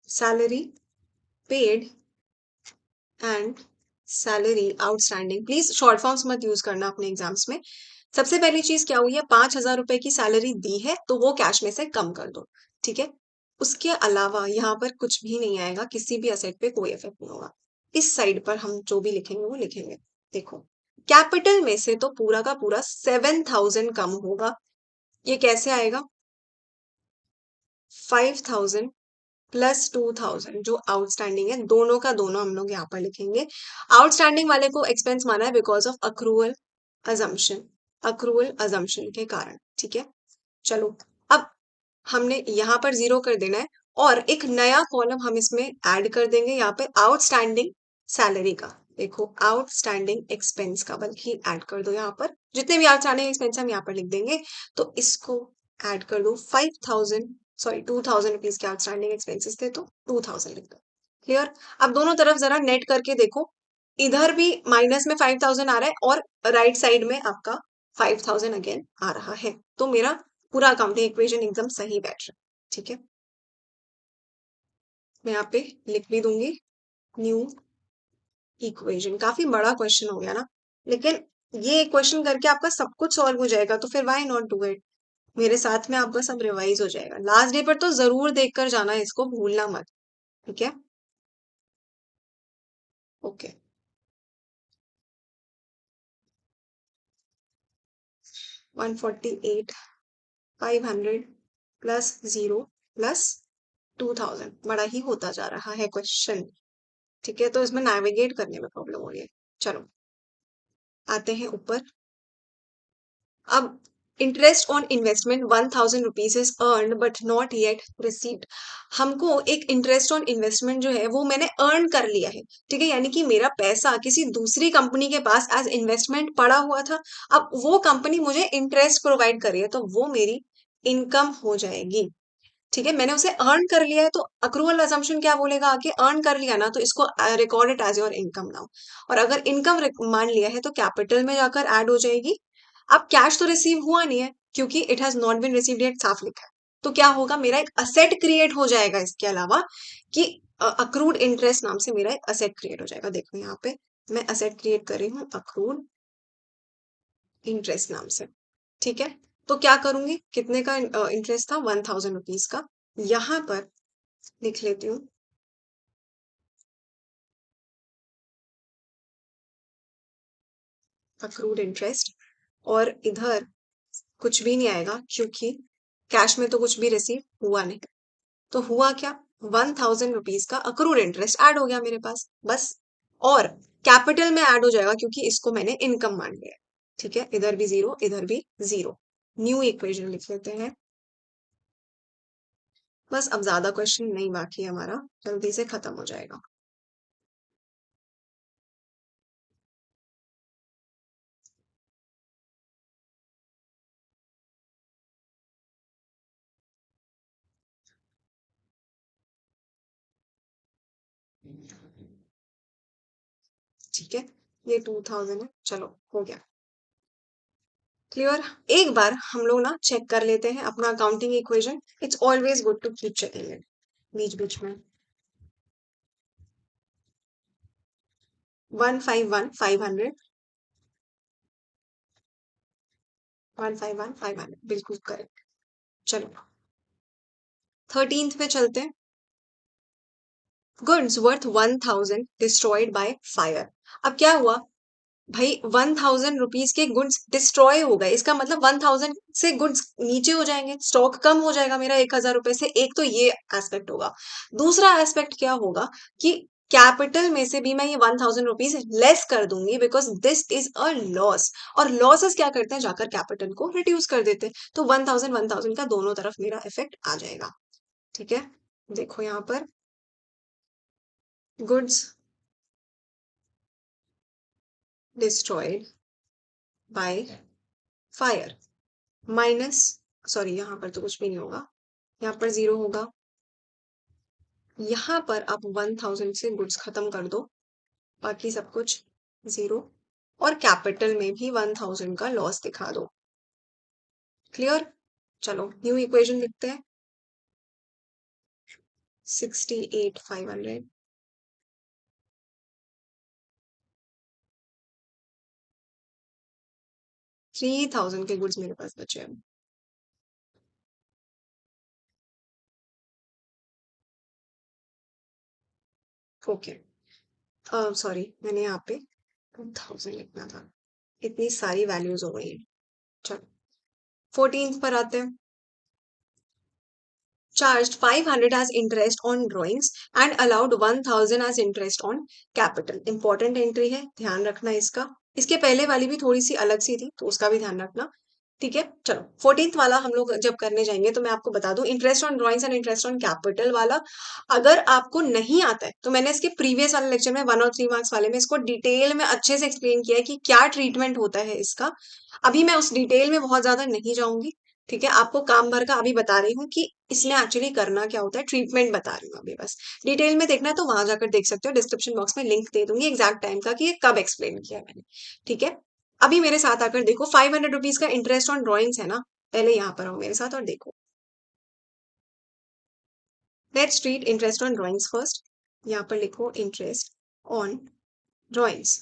Salary paid and salary outstanding, please short forms मत यूज करना अपने एग्जाम्स में। सबसे पहली चीज क्या हुई है, 5,000 रुपए की सैलरी दी है तो वो कैश में से कम कर दो। ठीक है, उसके अलावा यहाँ पर कुछ भी नहीं आएगा, किसी भी असेट पे कोई इफेक्ट नहीं होगा। इस साइड पर हम जो भी लिखेंगे वो लिखेंगे। देखो, कैपिटल में से तो पूरा का पूरा 7,000 कम होगा। ये कैसे आएगा, 5,000 प्लस 2,000 जो आउटस्टैंडिंग है, दोनों का दोनों हम लोग यहाँ पर लिखेंगे। आउटस्टैंडिंग वाले को एक्सपेंस माना है because of accrual assumption, accrual assumption के कारण। ठीक है, चलो अब हमने यहाँ पर 0 कर देना है, और एक नया कॉलम हम इसमें ऐड कर देंगे यहाँ पे आउटस्टैंडिंग सैलरी का। देखो, आउटस्टैंडिंग एक्सपेंस का बल्कि ऐड कर दो, यहाँ पर जितने भी आउटस्टैंडिंग एक्सपेंस हम यहाँ पर लिख देंगे, तो इसको ऐड कर दो। 5,000 सॉरी 2,000 रुपीज के आउटस्टैंडिंग एक्सपेंसेस थे, तो 2,000 लिख दो। क्लियर? अब दोनों तरफ जरा नेट करके देखो, इधर भी माइनस में 5,000 आ रहा है, और राइट साइड में आपका 5,000 अगेन आ रहा है, तो मेरा पूरा अकाउंटिंग इक्वेशन एकदम सही बैठ रहा है। ठीक है, मैं यहाँ पे लिख भी दूंगी न्यू इक्वेशन। काफी बड़ा क्वेश्चन हो गया ना, लेकिन ये क्वेश्चन करके आपका सब कुछ सॉल्व हो जाएगा, तो फिर व्हाई नॉट डू इट। मेरे साथ में आपका सब रिवाइज हो जाएगा। लास्ट डे पर तो जरूर देखकर जाना, इसको भूलना मत। ठीक है। ओके। 148 500 प्लस 0 प्लस 2000 बड़ा ही होता जा रहा है क्वेश्चन। ठीक है, तो इसमें नेविगेट करने में प्रॉब्लम हो रही है। चलो आते हैं ऊपर। अब interest on investment 1000 rupees is earn but not yet received. हमको एक इंटरेस्ट ऑन इन्वेस्टमेंट जो है वो मैंने अर्न कर लिया है। ठीक है, यानी कि मेरा पैसा किसी दूसरी कंपनी के पास एज इन्वेस्टमेंट पड़ा हुआ था। अब वो कंपनी मुझे इंटरेस्ट प्रोवाइड कर रही है, तो वो मेरी इनकम हो जाएगी। ठीक है, मैंने उसे अर्न कर लिया है, तो अक्रूवल अजम्पशन क्या बोलेगा आगे, अर्न कर लिया ना तो इसको record it as your income now. और अगर इनकम मान लिया है तो कैपिटल में जाकर ऐड हो जाएगी। अब कैश तो रिसीव हुआ नहीं है क्योंकि it has not been received yet, साफ लिखा है। तो क्या होगा, मेरा एक असेट क्रिएट हो जाएगा इसके अलावा, कि अक्रूड इंटरेस्ट नाम से मेरा एक असेट क्रिएट हो जाएगा। देखो यहाँ पे मैं असेट क्रिएट कर रही हूँ अक्रूड इंटरेस्ट नाम से। ठीक है, तो क्या करूंगी, कितने का इंटरेस्ट था, 1000 रुपीज का। यहां पर लिख लेती हूँ अक्रूड इंटरेस्ट, और इधर कुछ भी नहीं आएगा क्योंकि कैश में तो कुछ भी रिसीव हुआ नहीं। तो हुआ क्या, 1000 रुपीज का अक्रूड इंटरेस्ट ऐड हो गया मेरे पास, बस। और कैपिटल में ऐड हो जाएगा क्योंकि इसको मैंने इनकम मान लिया है। ठीक है, इधर भी जीरो, इधर भी जीरो। न्यू इक्वेशन लिख लेते हैं। बस अब ज्यादा क्वेश्चन नहीं बाकी है हमारा, जल्दी से खत्म हो जाएगा। ठीक है, ये 2000 है, चलो हो गया क्लियर। एक बार हम लोग ना चेक कर लेते हैं अपना accounting equation. It's always good to keep checking it बीच बीच में। 151 500, 151 500 बिल्कुल करेक्ट। चलो 13th पे चलते हैं। Goods worth 1000 destroyed by fire. अब क्या हुआ भाई, 1000 रुपीज के गुड्स डिस्ट्रॉय हो गए, इसका मतलब 1000 से गुड्स नीचे हो जाएंगे, स्टॉक कम हो जाएगा मेरा 1000 रुपए से। एक तो ये एस्पेक्ट होगा। दूसरा एस्पेक्ट क्या होगा कि कैपिटल में से भी मैं ये 1000 रुपीज लेस कर दूंगी, because this is a loss. और लॉसेस क्या करते हैं, जाकर कैपिटल को रिड्यूस कर देते हैं। तो 1000 का दोनों तरफ मेरा इफेक्ट आ जाएगा। ठीक है, देखो यहाँ पर goods destroyed by fire minus, sorry यहाँ पर तो कुछ भी नहीं होगा, यहाँ पर जीरो होगा। यहाँ पर आप 1000 से गुड्स खत्म कर दो, बाकी सब कुछ जीरो। और कैपिटल में भी 1000 का लॉस दिखा दो। क्लियर। चलो न्यू इक्वेशन लिखते हैं। 68 500 3000 के गुड्स मेरे पास बचे हैं। ओके, सॉरी मैंने यहाँ पे 2000 लिखना था, इतनी सारी वैल्यूज हो गई हैं। चलो 14th पर आते हैं। Charged 500 as interest on drawings and allowed 1000 as interest on capital। Important entry है, ध्यान रखना इसका। इसके पहले वाली भी थोड़ी सी अलग सी थी, तो उसका भी ध्यान रखना। ठीक है, चलो 14th वाला हम लोग जब करने जाएंगे तो मैं आपको बता दूं, interest on drawings and interest on capital वाला अगर आपको नहीं आता है तो मैंने इसके प्रीवियस वाले लेक्चर में 1 और 3 मार्क्स वाले में इसको डिटेल में अच्छे से एक्सप्लेन किया है कि क्या ट्रीटमेंट होता है इसका। अभी मैं उस डिटेल में बहुत ज्यादा नहीं जाऊंगी। ठीक है, आपको काम भर का अभी बता रही हूँ कि इसमें एक्चुअली करना क्या होता है, ट्रीटमेंट बता रही हूँ अभी बस। डिटेल में देखना है तो वहां जाकर देख सकते हो, डिस्क्रिप्शन बॉक्स में लिंक दे दूंगी एग्जैक्ट टाइम का कि ये कब एक्सप्लेन किया है मैंने। ठीक है, अभी मेरे साथ आकर देखो, 500 रुपीज का इंटरेस्ट ऑन ड्रॉइंग्स है ना, पहले यहाँ पर आओ मेरे साथ और देखो। Let's treat interest on drawings first. यहाँ पर लिखो interest on drawings.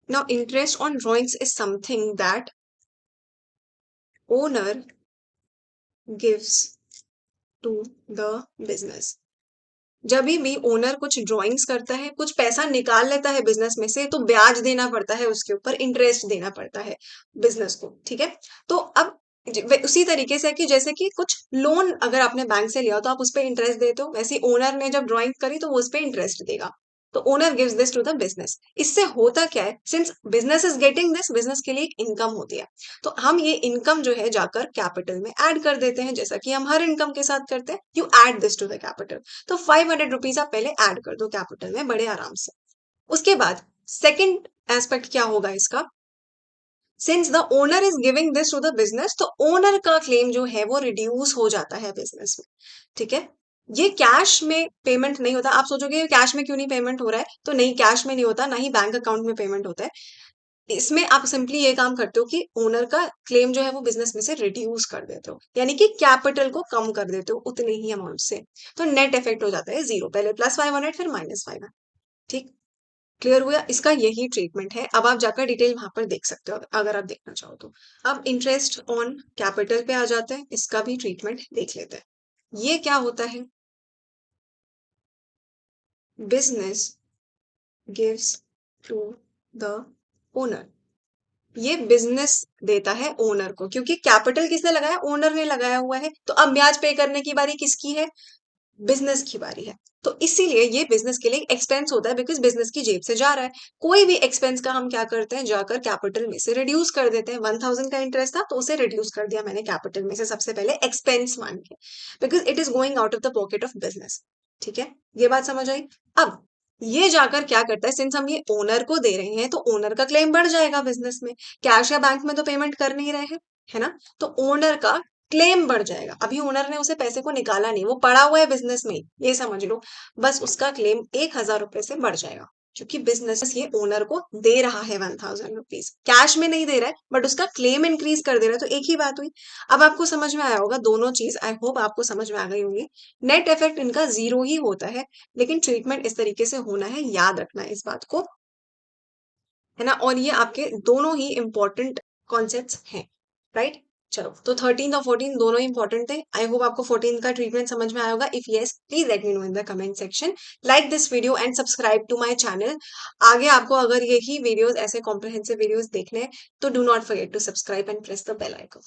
Now interest on drawings is something that owner gives to the business. जब भी ओनर कुछ ड्राइंग्स करता है, कुछ पैसा निकाल लेता है बिजनेस में से, तो ब्याज देना पड़ता है, उसके ऊपर इंटरेस्ट देना पड़ता है बिजनेस को, ठीक है। तो अब उसी तरीके से कि जैसे कि कुछ लोन अगर आपने बैंक से लिया हो, तो आप उस पर इंटरेस्ट देते हो, वैसे ओनर ने जब ड्राइंग करी तो वो उस पर इंटरेस्ट देगा। तो owner gives this to the business. इससे होता क्या है, since business is getting this, business के लिए एक इनकम होती है, तो हम ये इनकम जो है जाकर कैपिटल में ऐड कर देते हैं, जैसा कि हम हर इनकम के साथ करते हैं। You add this to the capital. तो 500 रुपीज आप पहले ऐड कर दो कैपिटल में बड़े आराम से। उसके बाद सेकंड एस्पेक्ट क्या होगा इसका, since the owner is giving this to the business, तो ओनर का क्लेम जो है वो रिड्यूस हो जाता है बिजनेस में, ठीक है। ये कैश में पेमेंट नहीं होता। आप सोचोगे कैश में क्यों नहीं पेमेंट हो रहा है, तो नहीं, कैश में नहीं होता, ना ही बैंक अकाउंट में पेमेंट होता है। इसमें आप सिंपली ये काम करते हो कि ओनर का क्लेम जो है वो बिजनेस में से रिड्यूस कर देते हो, यानी कि कैपिटल को कम कर देते हो उतने ही अमाउंट से। तो नेट इफेक्ट हो जाता है जीरो, पहले +500 फिर -500। ठीक, क्लियर हुआ? इसका यही ट्रीटमेंट है। अब आप जाकर डिटेल वहां पर देख सकते हो अगर आप देखना चाहो तो। अब इंटरेस्ट ऑन कैपिटल पे आ जाते हैं, इसका भी ट्रीटमेंट देख लेते हैं। ये क्या होता है, business gives to the owner. ये बिजनेस देता है ओनर को, क्योंकि कैपिटल किसने लगाया, ओनर ने लगाया हुआ है। तो अब ब्याज पे करने की बारी किसकी है, बिजनेस की बारी है। तो इसीलिए ये बिजनेस के लिए एक्सपेंस होता है, बिकॉज बिजनेस की जेब से जा रहा है। कोई भी एक्सपेंस का हम क्या करते हैं, जाकर कैपिटल में से रिड्यूस कर देते हैं। 1000 का इंटरेस्ट था तो उसे रिड्यूस कर दिया मैंने कैपिटल में से, सबसे पहले एक्सपेंस मान के, because it is going out of the pocket of business. ठीक है, ये बात समझ आई। अब ये जाकर क्या करता है, सिंस हम ये ओनर को दे रहे हैं, तो ओनर का क्लेम बढ़ जाएगा बिजनेस में। कैश या बैंक में तो पेमेंट कर नहीं रहे हैं, है ना। तो ओनर का क्लेम बढ़ जाएगा। अभी ओनर ने उसे पैसे को निकाला नहीं, वो पड़ा हुआ है बिजनेस में, ये समझ लो। बस उसका क्लेम 1000 रुपए से बढ़ जाएगा, क्योंकि बिजनेस ये ओनर को दे रहा है 1000 रुपीज, कैश में नहीं दे रहा है, बट उसका क्लेम इंक्रीज कर दे रहा है। तो एक ही बात हुई। अब आपको समझ में आया होगा दोनों चीज, आई होप आपको समझ में आ गई होंगी। नेट इफेक्ट इनका जीरो ही होता है, लेकिन ट्रीटमेंट इस तरीके से होना है, याद रखना है इस बात को, है ना। और ये आपके दोनों ही इंपॉर्टेंट कॉन्सेप्ट्स हैं, राइट। चलो, तो 13 और 14 दोनों इंपॉर्टेंट थे। आई होप आपको 14 का ट्रीटमेंट समझ में आया होगा। If yes, please let me know in the comment section. Like this video and subscribe to my channel. आगे आपको अगर यही वीडियोस, ऐसे कॉम्प्रिहेंसिव वीडियोस देखने हैं, तो do not forget to subscribe and press the bell icon.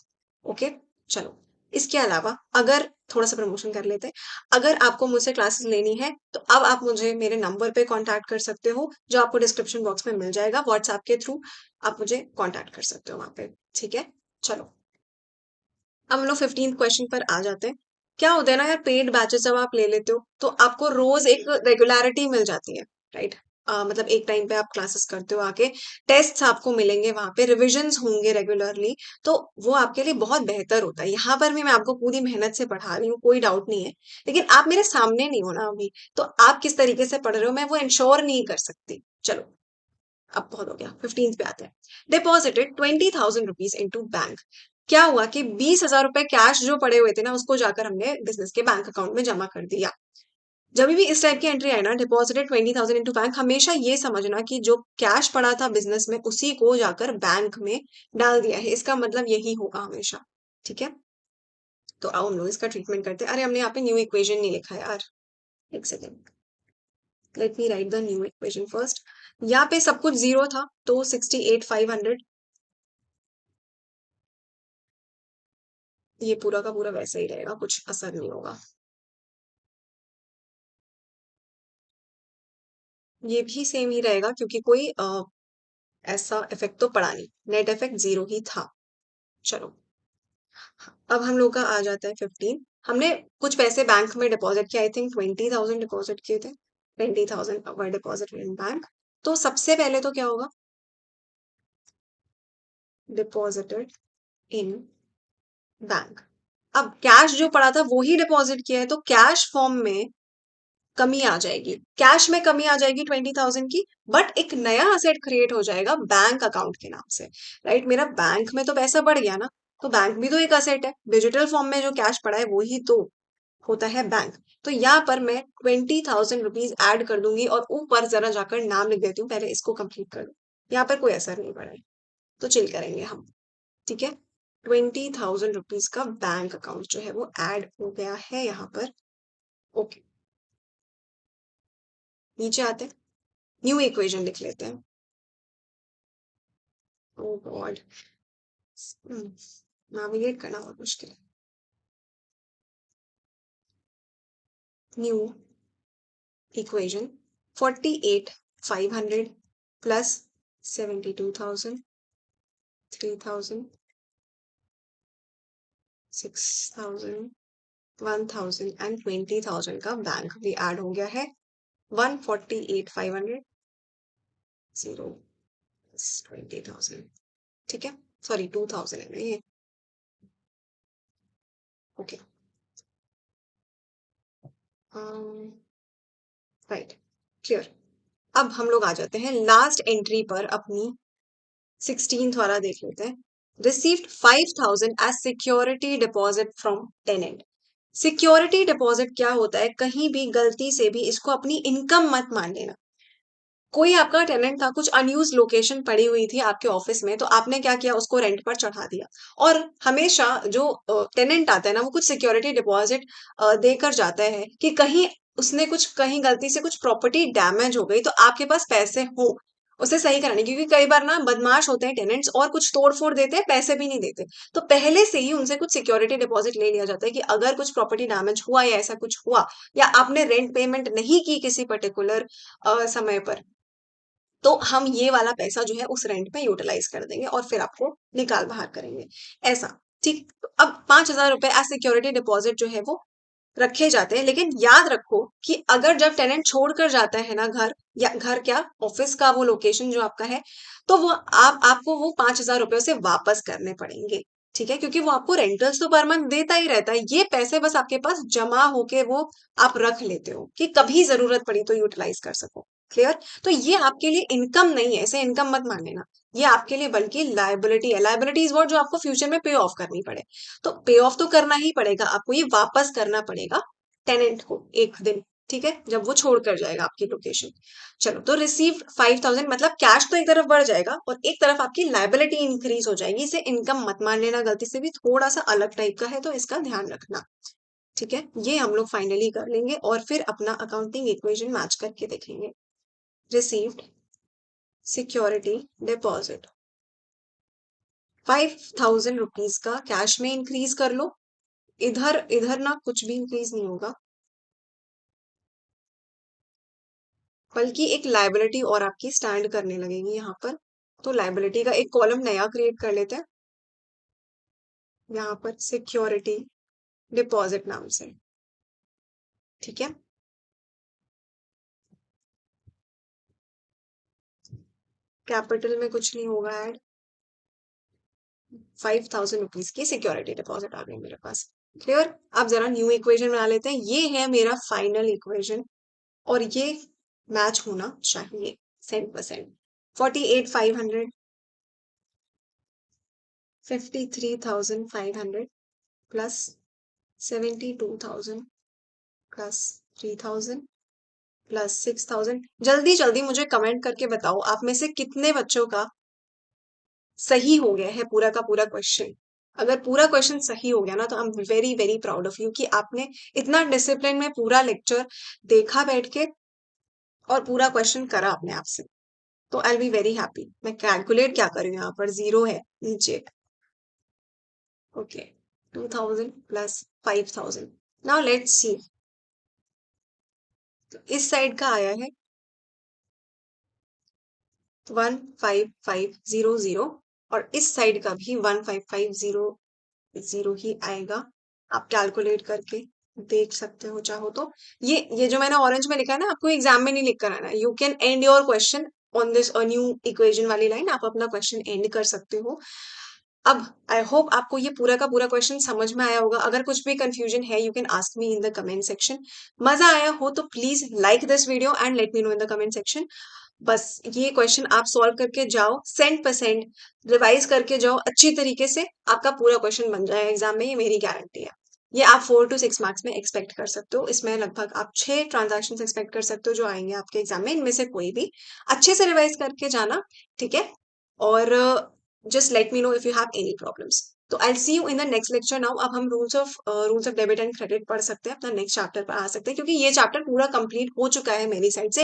Okay, चलो। इसके अलावा अगर थोड़ा सा प्रमोशन कर लेते हैं, अगर आपको मुझसे क्लासेस लेनी है, तो अब आप मुझे मेरे नंबर पे कांटेक्ट कर सकते हो, जो आपको डिस्क्रिप्शन बॉक्स में मिल जाएगा। व्हाट्सएप के थ्रू आप मुझे कांटेक्ट कर सकते हो वहां पे, ठीक है। चलो, अब हम लोग 15th क्वेश्चन पर आ जाते हैं। क्या होता है ना यार, पेड बैचेस जब आप ले लेते हो, तो आपको रोज एक रेगुलरिटी मिल जाती है, राइट। मतलब एक टाइम पे आप क्लासेस करते हो आके, टेस्ट्स आपको मिलेंगे वहां पे, रिविजन्स होंगे रेगुलरली। तो वो आपके लिए बहुत बेहतर होता है। यहाँ पर भी मैं आपको पूरी मेहनत से पढ़ा रही हूँ, कोई डाउट नहीं है, लेकिन आप मेरे सामने नहीं हो ना अभी, तो आप किस तरीके से पढ़ रहे हो मैं वो इंश्योर नहीं कर सकती। चलो, अब बहुत हो गया, 15th पे आते हैं। Deposited 20,000 rupees into bank. क्या हुआ कि 20,000 रुपए कैश जो पड़े हुए थे ना, उसको जाकर हमने बिजनेस के बैंक अकाउंट में जमा कर दिया। जब भी इस टाइप की एंट्री आई ना, डिपॉजिटेड 20,000 इनटू बैंक, हमेशा ये समझना कि जो कैश पड़ा था बिजनेस में, उसी को जाकर बैंक में डाल दिया है, इसका मतलब यही होगा हमेशा। ठीक है, तो आओ हम लोग इसका ट्रीटमेंट करते हैं। अरे, हमने यहाँ पे न्यू इक्वेशन नहीं लिखा है यार, एक second, let me right the new equation first. यहाँ पे सब कुछ जीरो था, तो 68,500, ये पूरा का पूरा वैसा ही रहेगा, कुछ असर नहीं होगा। ये भी सेम ही रहेगा, क्योंकि कोई ऐसा इफेक्ट तो पड़ा नहीं, नेट इफेक्ट जीरो ही था। चलो, अब हम लोग का आ जाता है 15। हमने कुछ पैसे बैंक में डिपॉजिट किए, आई थिंक 20,000 डिपॉजिट किए थे। 20,000 वर डिपॉजिट इन बैंक। तो सबसे पहले तो क्या होगा, डिपॉजिटेड इन बैंक। अब कैश जो पड़ा था वो ही डिपॉजिट किया है, तो कैश फॉर्म में कमी आ जाएगी, कैश में कमी आ जाएगी 20,000 की। बट एक नया असेट क्रिएट हो जाएगा बैंक अकाउंट के नाम से, राइट। मेरा बैंक में तो पैसा बढ़ गया ना, तो बैंक भी तो एक असेट है। डिजिटल फॉर्म में जो कैश पड़ा है वो ही तो होता है बैंक। तो यहाँ पर मैं 20,000 रुपीज ऐड कर दूंगी, और ऊपर जरा जाकर नाम लिख देती हूँ, पहले इसको कंप्लीट कर लूँ। यहाँ पर कोई असर नहीं पड़ा है, तो चिल करेंगे हम, ठीक है। 20,000 रुपीज का बैंक अकाउंट जो है वो ऐड हो गया है यहाँ पर। ओके, नीचे आते हैं, न्यू इक्वेशन लिख लेते हैं। ओ गॉड, नेविगेट करना बहुत मुश्किल है। न्यू इक्वेशन, 48,500 प्लस 72,000, 3,000, 6,000, 1,000 एंड 20,000 का बैंक भी ऐड हो गया है। 148,500, 20,000, ठीक है, सॉरी 2,000 है ना ये। Okay, right, clear. अब हम लोग आ जाते हैं लास्ट एंट्री पर अपनी, 16th वाला देख लेते हैं। Received 5,000 as security deposit from tenant. Security deposit क्या होता है, कहीं भी गलती से भी इसको अपनी इनकम मत मान लेना। कोई आपका टेनेंट था, कुछ अनयूज लोकेशन पड़ी हुई थी आपके ऑफिस में, तो आपने क्या किया, उसको रेंट पर चढ़ा दिया। और हमेशा जो टेनेंट आता है ना, वो कुछ सिक्योरिटी डिपॉजिट देकर जाता है कि कहीं उसने कुछ, कहीं गलती से कुछ प्रॉपर्टी डैमेज हो गई तो आपके पास पैसे हो उसे सही कराने, क्योंकि कई बार ना बदमाश होते हैं टेनेंट्स और कुछ तोड़ फोड़ देते हैं, पैसे भी नहीं देते। तो पहले से ही उनसे कुछ सिक्योरिटी डिपॉजिट ले लिया जाता है कि अगर कुछ प्रॉपर्टी डैमेज हुआ या ऐसा कुछ हुआ, या आपने रेंट पेमेंट नहीं की किसी पर्टिकुलर समय पर, तो हम ये वाला पैसा जो है उस रेंट में यूटिलाइज कर देंगे और फिर आपको निकाल बाहर करेंगे, ऐसा। ठीक, तो अब 5,000 रुपए एज सिक्योरिटी डिपॉजिट जो है वो रखे जाते हैं। लेकिन याद रखो कि अगर जब टेनेंट छोड़कर जाता है ना घर, या घर क्या, ऑफिस का वो लोकेशन जो आपका है, तो वो आपको वो 5,000 रुपए उसे वापस करने पड़ेंगे। ठीक है, क्योंकि वो आपको रेंटल्स तो पर मंथ देता ही रहता है, ये पैसे बस आपके पास जमा होके वो आप रख लेते हो कि कभी जरूरत पड़ी तो यूटिलाइज कर सको। क्लियर। तो ये आपके लिए इनकम नहीं है, इसे इनकम मत मान लेना। ये आपके लिए बल्कि लायबिलिटी है। लायबिलिटी इज व्हाट, जो आपको फ्यूचर में पे ऑफ करनी पड़े। तो पे ऑफ तो करना ही पड़ेगा आपको, ये वापस करना पड़ेगा टेनेंट को एक दिन। ठीक है, जब वो छोड़ कर जाएगा आपकी लोकेशन। चलो, तो रिसीव 5,000 मतलब कैश तो एक तरफ बढ़ जाएगा और एक तरफ आपकी लायबिलिटी इंक्रीज हो जाएगी। इसे इनकम मत मान लेना गलती से भी, थोड़ा सा अलग टाइप का है तो इसका ध्यान रखना। ठीक है, ये हम लोग फाइनली कर लेंगे और फिर अपना अकाउंटिंग इक्वेशन मैच करके देखेंगे। रिसीव्ड सिक्योरिटी डिपॉजिट 5,000 रुपीज का कैश में इंक्रीज कर लो। इधर इधर ना कुछ भी इंक्रीज नहीं होगा, बल्कि एक लायबिलिटी और आपकी स्टैंड करने लगेगी यहाँ पर। तो लायबिलिटी का एक कॉलम नया क्रिएट कर लेते हैं यहाँ पर, सिक्योरिटी डिपॉजिट नाम से। ठीक है, कैपिटल में कुछ नहीं होगा ऐड। 5,000 रुपीज की सिक्योरिटी डिपॉजिट आ गई मेरे पास। क्लियर। अब जरा न्यू इक्वेशन बना लेते हैं। ये है मेरा फाइनल इक्वेशन और ये मैच होना चाहिए 100%। 48,500, 53,500 प्लस 72,000 प्लस 3,000 प्लस 6,000। जल्दी जल्दी मुझे कमेंट करके बताओ आप में से कितने बच्चों का सही हो गया है पूरा का पूरा क्वेश्चन। अगर पूरा क्वेश्चन सही हो गया ना, तो I am very very proud of you कि आपने इतना डिसिप्लिन में पूरा लेक्चर देखा बैठ के और पूरा क्वेश्चन करा अपने आप से। तो आई बी वेरी हैप्पी। मैं कैलकुलेट क्या करूँ, यहाँ पर जीरो है नीचे। Okay, 2,000 plus 5,000। Now let's see, तो इस साइड का आया है 155,000 और इस साइड का भी 155,000 ही आएगा। आप कैलकुलेट करके देख सकते हो चाहो तो। ये जो मैंने ऑरेंज में लिखा है ना, आपको एग्जाम में नहीं लिख कर आना है। You can and your question on this new equation वाली लाइन, आप अपना क्वेश्चन एंड कर सकते हो। अब आई होप आपको ये पूरा का पूरा क्वेश्चन समझ में आया होगा। अगर कुछ भी कंफ्यूजन है, you can ask me in the comment section. मजा आया हो तो please like this video and let me know in the comment section. बस ये क्वेश्चन आप सॉल्व करके जाओ, 100% रिवाइज करके जाओ अच्छी तरीके से, आपका पूरा क्वेश्चन बन जाएगा एग्जाम में, ये मेरी गारंटी है। ये आप 4 to 6 मार्क्स में एक्सपेक्ट कर सकते हो। इसमें लगभग आप 6 ट्रांजैक्शन एक्सपेक्ट कर सकते हो जो आएंगे आपके एग्जाम में, इनमें से कोई भी अच्छे से रिवाइज करके जाना। ठीक है, और just let me know if you have any problems. तो I see you in the next lecture now. अब हम rules of debit and credit पढ़ सकते हैं, अपना नेक्स्ट चैप्टर पर आ सकते हैं, क्योंकि ये चैप्टर पूरा कंप्लीट हो चुका है मेरी साइड से।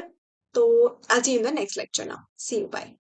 तो I see you in the next lecture now. See you, bye.